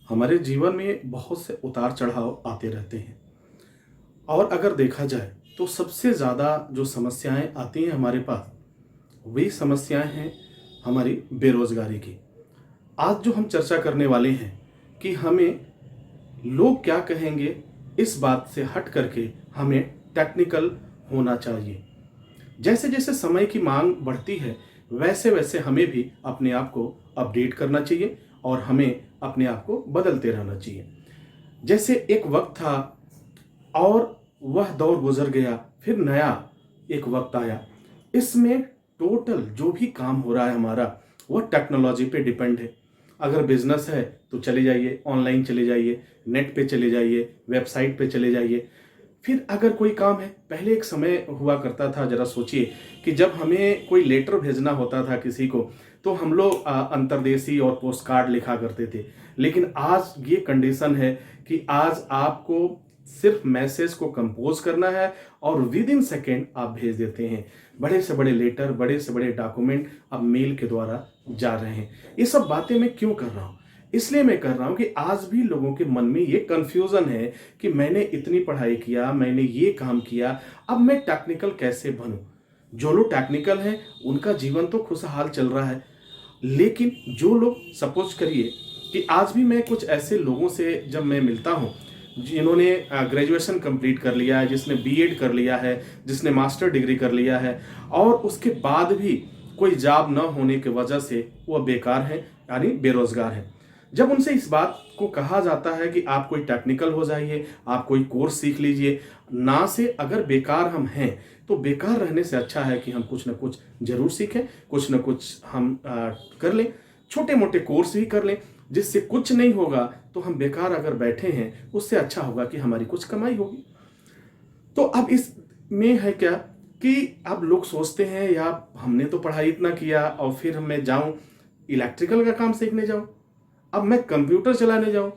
हमारे जीवन में बहुत से उतार चढ़ाव आते रहते हैं। और अगर देखा जाए तो सबसे ज़्यादा जो समस्याएं आती हैं हमारे पास, वही समस्याएं हैं हमारी बेरोज़गारी की। आज जो हम चर्चा करने वाले हैं कि हमें लोग क्या कहेंगे, इस बात से हट करके हमें टेक्निकल होना चाहिए। जैसे जैसे समय की मांग बढ़ती है, वैसे वैसे हमें भी अपने आप को अपडेट करना चाहिए और हमें अपने आप को बदलते रहना चाहिए। जैसे एक वक्त था और वह दौर गुजर गया, फिर नया एक वक्त आया। इसमें टोटल जो भी काम हो रहा है हमारा, वो टेक्नोलॉजी पे डिपेंड है। अगर बिजनेस है तो चले जाइए, ऑनलाइन चले जाइए, नेट पे चले जाइए, वेबसाइट पे चले जाइए। फिर अगर कोई काम है, पहले एक समय हुआ करता था, जरा सोचिए कि जब हमें कोई लेटर भेजना होता था किसी को, तो हम लोग अंतर्देशीय और पोस्ट कार्ड लिखा करते थे। लेकिन आज ये कंडीशन है कि आज आपको सिर्फ मैसेज को कंपोज करना है और विद इन सेकेंड आप भेज देते हैं। बड़े से बड़े लेटर, बड़े से बड़े डॉक्यूमेंट अब मेल के द्वारा जा रहे हैं। ये सब बातें मैं क्यों कर रहा हूँ? इसलिए मैं कर रहा हूं कि आज भी लोगों के मन में ये कंफ्यूजन है कि मैंने इतनी पढ़ाई किया, मैंने ये काम किया, अब मैं टेक्निकल कैसे बनूं। जो लोग टेक्निकल हैं उनका जीवन तो खुशहाल चल रहा है, लेकिन जो लोग, सपोज करिए कि आज भी मैं कुछ ऐसे लोगों से जब मैं मिलता हूं जिन्होंने ग्रेजुएशन कंप्लीट कर लिया है, जिसने बीएड कर लिया है, जिसने मास्टर डिग्री कर लिया है, और उसके बाद भी कोई जॉब न होने की वजह से वह बेकार है, यानी बेरोजगार है। जब उनसे इस बात को कहा जाता है कि आप कोई टेक्निकल हो जाइए, आप कोई कोर्स सीख लीजिए, ना से अगर बेकार हम हैं तो बेकार रहने से अच्छा है कि हम कुछ ना कुछ जरूर सीखें, कुछ ना कुछ हम कर लें, छोटे मोटे कोर्स भी कर लें। जिससे कुछ नहीं होगा तो हम बेकार अगर बैठे हैं, उससे अच्छा होगा कि हमारी कुछ कमाई होगी। तो अब इस में है क्या कि अब लोग सोचते हैं, या हमने तो पढ़ाई इतना किया और फिर मैं जाऊं इलेक्ट्रिकल का काम सीखने जाऊं, अब मैं कंप्यूटर चलाने जाऊं,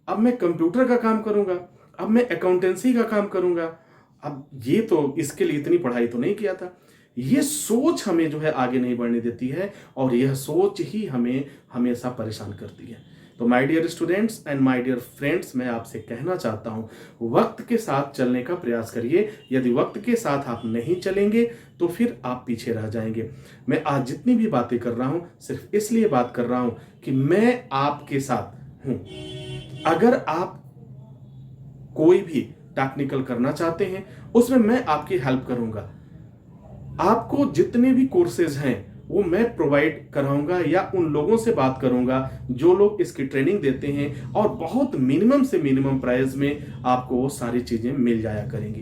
अब मैं कंप्यूटर का काम करूंगा, अब मैं अकाउंटेंसी का काम करूंगा, अब ये तो इसके लिए इतनी पढ़ाई तो नहीं किया था। ये सोच हमें जो है आगे नहीं बढ़ने देती है, और यह सोच ही हमें हमेशा परेशान करती है। तो my dear students and my dear friends, मैं आपसे कहना चाहता हूं, वक्त के साथ चलने का प्रयास करिए। यदि वक्त के साथ आप नहीं चलेंगे तो फिर आप पीछे रह जाएंगे। मैं आज जितनी भी बातें कर रहा हूं, सिर्फ इसलिए बात कर रहा हूं कि मैं आपके साथ हूं। अगर आप कोई भी टेक्निकल करना चाहते हैं, उसमें मैं आपकी हेल्प करूंगा। आपको जितने भी कोर्सेज हैं वो मैं प्रोवाइड कराऊंगा, या उन लोगों से बात करूंगा जो लोग इसकी ट्रेनिंग देते हैं, और बहुत मिनिमम से मिनिमम प्राइस में आपको वो सारी चीजें मिल जाया करेंगी।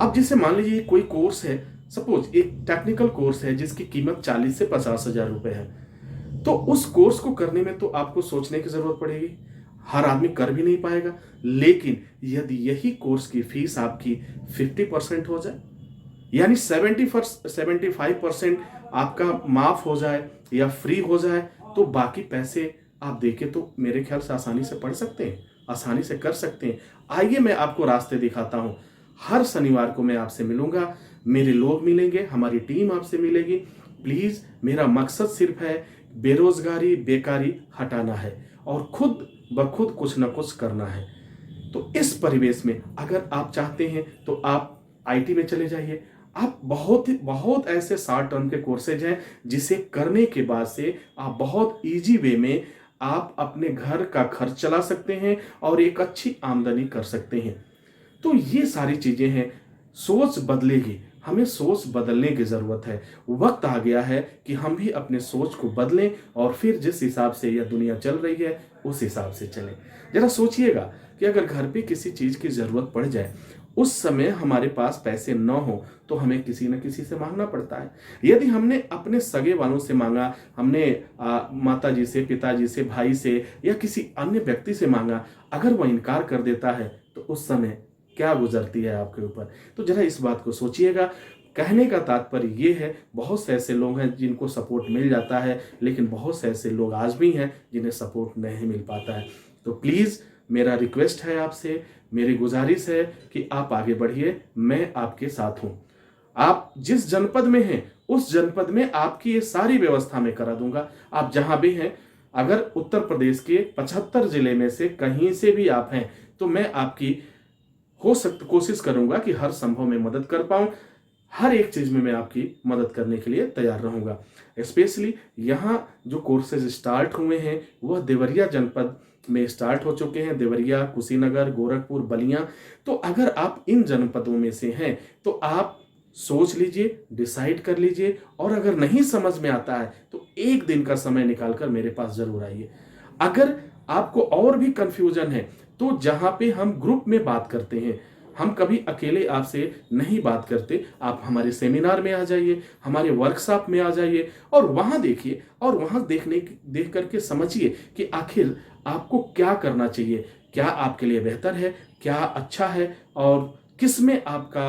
अब जैसे मान लीजिए कोई कोर्स है, सपोज एक टेक्निकल कोर्स है जिसकी कीमत 40 से 50 हजार रुपए है, तो उस कोर्स को करने में तो आपको सोचने की जरूरत पड़ेगी। हर आदमी कर भी नहीं पाएगा। लेकिन यदि यही कोर्स की फीस आपकी 50% हो जाए, यानी 75% आपका माफ हो जाए या फ्री हो जाए, तो बाकी पैसे आप देके तो मेरे ख्याल से आसानी से पढ़ सकते हैं, आसानी से कर सकते हैं। आइए मैं आपको रास्ते दिखाता हूं। हर शनिवार को मैं आपसे मिलूंगा, मेरे लोग मिलेंगे, हमारी टीम आपसे मिलेगी। प्लीज, मेरा मकसद सिर्फ है बेरोजगारी, बेकारी हटाना है और खुद ब खुद कुछ ना कुछ करना है। तो इस परिवेश में अगर आप चाहते हैं तो आप आईटी में चले जाइए। आप बहुत ऐसे शॉर्ट टर्म के कोर्सेज हैं जिसे करने के बाद से आप बहुत इजी वे में आप अपने घर का खर्च चला सकते हैं और एक अच्छी आमदनी कर सकते हैं। तो ये सारी चीजें हैं। सोच बदलेगी, हमें सोच बदलने की जरूरत है। वक्त आ गया है कि हम भी अपने सोच को बदलें और फिर जिस हिसाब से यह दुनिया चल रही है उस हिसाब से चलें। जरा सोचिएगा कि अगर घर पे किसी चीज की जरूरत पड़ जाए, उस समय हमारे पास पैसे न हो तो हमें किसी न किसी से मांगना पड़ता है। यदि हमने अपने सगे वालों से मांगा, हमने माता जी से, पिताजी से, भाई से या किसी अन्य व्यक्ति से मांगा, अगर वह इनकार कर देता है तो उस समय क्या गुजरती है आपके ऊपर। तो जरा इस बात को सोचिएगा। कहने का तात्पर्य ये है, बहुत से ऐसे लोग हैं जिनको सपोर्ट मिल जाता है, लेकिन बहुत से ऐसे लोग आज भी हैं जिन्हें सपोर्ट नहीं मिल पाता है। तो प्लीज, मेरा रिक्वेस्ट है आपसे, मेरी गुजारिश है कि आप आगे बढ़िए, मैं आपके साथ हूं। आप जिस जनपद में हैं उस जनपद में आपकी ये सारी व्यवस्था मैं करा दूंगा। आप जहां भी हैं, अगर उत्तर प्रदेश के 75 जिले में से कहीं से भी आप हैं तो मैं आपकी कोशिश करूंगा कि हर संभव में मदद कर पाऊं। हर एक चीज में मैं आपकी मदद करने के लिए तैयार रहूंगा। स्पेशली यहाँ जो कोर्सेज स्टार्ट हुए हैं वह देवरिया जनपद में स्टार्ट हो चुके हैं, देवरिया, कुशीनगर, गोरखपुर, बलिया। तो अगर आप इन जनपदों में से हैं तो आप सोच लीजिए, डिसाइड कर लीजिए, और अगर नहीं समझ में आता है तो एक दिन का समय निकालकर मेरे पास जरूर आइए। अगर आपको और भी कंफ्यूजन है तो जहां पे हम ग्रुप में बात करते हैं, हम कभी अकेले आपसे नहीं बात करते, आप हमारे सेमिनार में आ जाइए, हमारे वर्कशॉप में आ जाइए और वहां देखिए और वहां देख करके समझिए कि आखिर आपको क्या करना चाहिए, क्या आपके लिए बेहतर है, क्या अच्छा है, और किस में आपका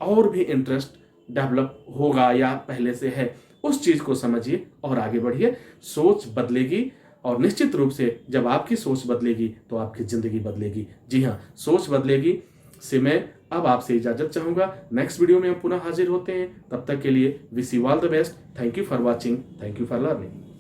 और भी इंटरेस्ट डेवलप होगा या पहले से है, उस चीज को समझिए और आगे बढ़िए। सोच बदलेगी और निश्चित रूप से जब आपकी सोच बदलेगी तो आपकी जिंदगी बदलेगी। जी हाँ, सोच बदलेगी से मैं अब आपसे इजाजत चाहूंगा। नेक्स्ट वीडियो में हम पुनः हाजिर होते हैं। तब तक के लिए wish you all the best. Thank you for watching, thank you for learning.